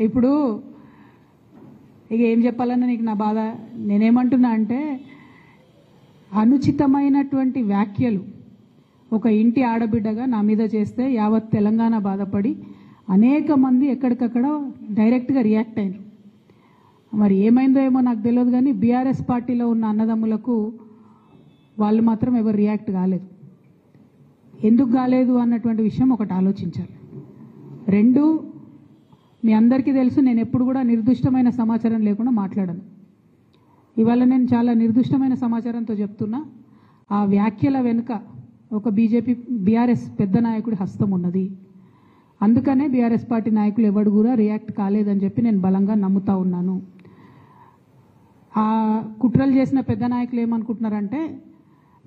ఇప్పుడు ఇక ఏం చెప్పాలన్నా నీకు నా బాధ. నేనేమంటున్నా అంటే అనుచితమైనటువంటి వ్యాఖ్యలు ఒక ఇంటి ఆడబిడ్డగా నా మీద చేస్తే యావత్ తెలంగాణ బాధపడి అనేక మంది ఎక్కడికక్కడ డైరెక్ట్గా రియాక్ట్ అయినారు. మరి ఏమైందో ఏమో నాకు తెలియదు, కానీ బీఆర్ఎస్ పార్టీలో ఉన్న అన్నదమ్ములకు వాళ్ళు మాత్రం ఎవరు రియాక్ట్ కాలేదు. ఎందుకు కాలేదు అన్నటువంటి విషయం ఒకటి ఆలోచించాలి. రెండు, మీ అందరికీ తెలుసు నేను ఎప్పుడు కూడా నిర్దిష్టమైన సమాచారం లేకుండా మాట్లాడను. ఇవాళ నేను చాలా నిర్దిష్టమైన సమాచారంతో చెప్తున్నా. ఆ వ్యాఖ్యల వెనుక ఒక బీఆర్ఎస్ పెద్ద నాయకుడి హస్తం ఉన్నది. అందుకనే బీఆర్ఎస్ పార్టీ నాయకులు ఎవరు కూడా రియాక్ట్ కాలేదని చెప్పి నేను బలంగా నమ్ముతా ఉన్నాను. ఆ కుట్రలు చేసిన పెద్ద నాయకులు ఏమనుకుంటున్నారంటే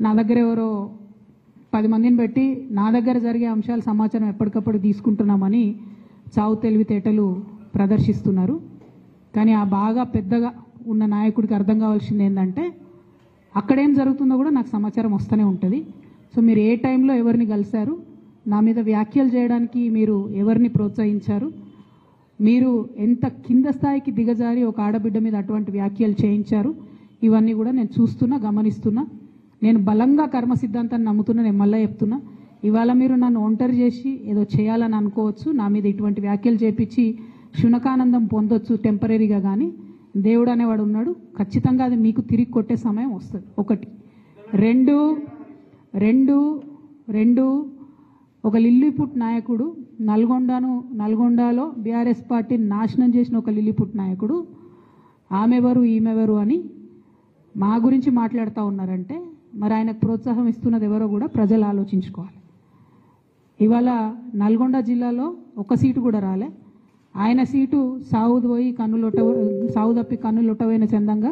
నా దగ్గర ఎవరో 10 మందిని పెట్టి నా దగ్గర జరిగే అంశాల సమాచారం ఎప్పటికప్పుడు తీసుకుంటున్నామని చావు తెలివితేటలు ప్రదర్శిస్తున్నారు. కానీ ఆ బాగా పెద్దగా ఉన్న నాయకుడికి అర్థం కావాల్సింది ఏంటంటే అక్కడేం జరుగుతుందో కూడా నాకు సమాచారం వస్తూనే ఉంటుంది. సో మీరు ఏ టైంలో ఎవరిని కలిశారు, నా మీద వ్యాఖ్యలు చేయడానికి మీరు ఎవరిని ప్రోత్సహించారు, మీరు ఎంత కింద స్థాయికి దిగజారి ఒక ఆడబిడ్డ మీద అటువంటి వ్యాఖ్యలు చేయించారు, ఇవన్నీ కూడా నేను చూస్తున్నా, గమనిస్తున్నా. నేను బలంగా కర్మ సిద్ధాంతాన్ని నమ్ముతున్నా. నేను మళ్ళీ చెప్తున్నా, ఇవాళ మీరు నన్ను ఒంటరి చేసి ఏదో చేయాలని అనుకోవచ్చు, నా మీద ఇటువంటి వ్యాఖ్యలు చేపించి శునకానందం పొందొచ్చు టెంపరీగా, కానీ దేవుడు అనేవాడు ఉన్నాడు. ఖచ్చితంగా అది మీకు తిరిగి కొట్టే సమయం వస్తుంది. ఒకటి. రెండు ఒక లిల్లీపుట్ నాయకుడు నల్గొండలో బీఆర్ఎస్ పార్టీని నాశనం చేసిన ఒక లిల్లీపుట్ నాయకుడు ఆమెవరు ఈమెవరు అని మా గురించి మాట్లాడుతూ ఉన్నారంటే మరి ఆయనకు ప్రోత్సాహం ఇస్తున్నది ఎవరో కూడా ప్రజలు ఆలోచించుకోవాలి. ఇవాళ నల్గొండ జిల్లాలో ఒక సీటు కూడా రాలే. ఆయన సీటు సావు తప్పి కన్నులొట్టవైన చందంగా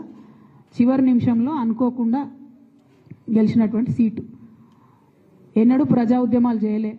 చివరి నిమిషంలో అనుకోకుండా గెలిచినటువంటి సీటు. ఎన్నడూ ప్రజా ఉద్యమాలు చేయలే.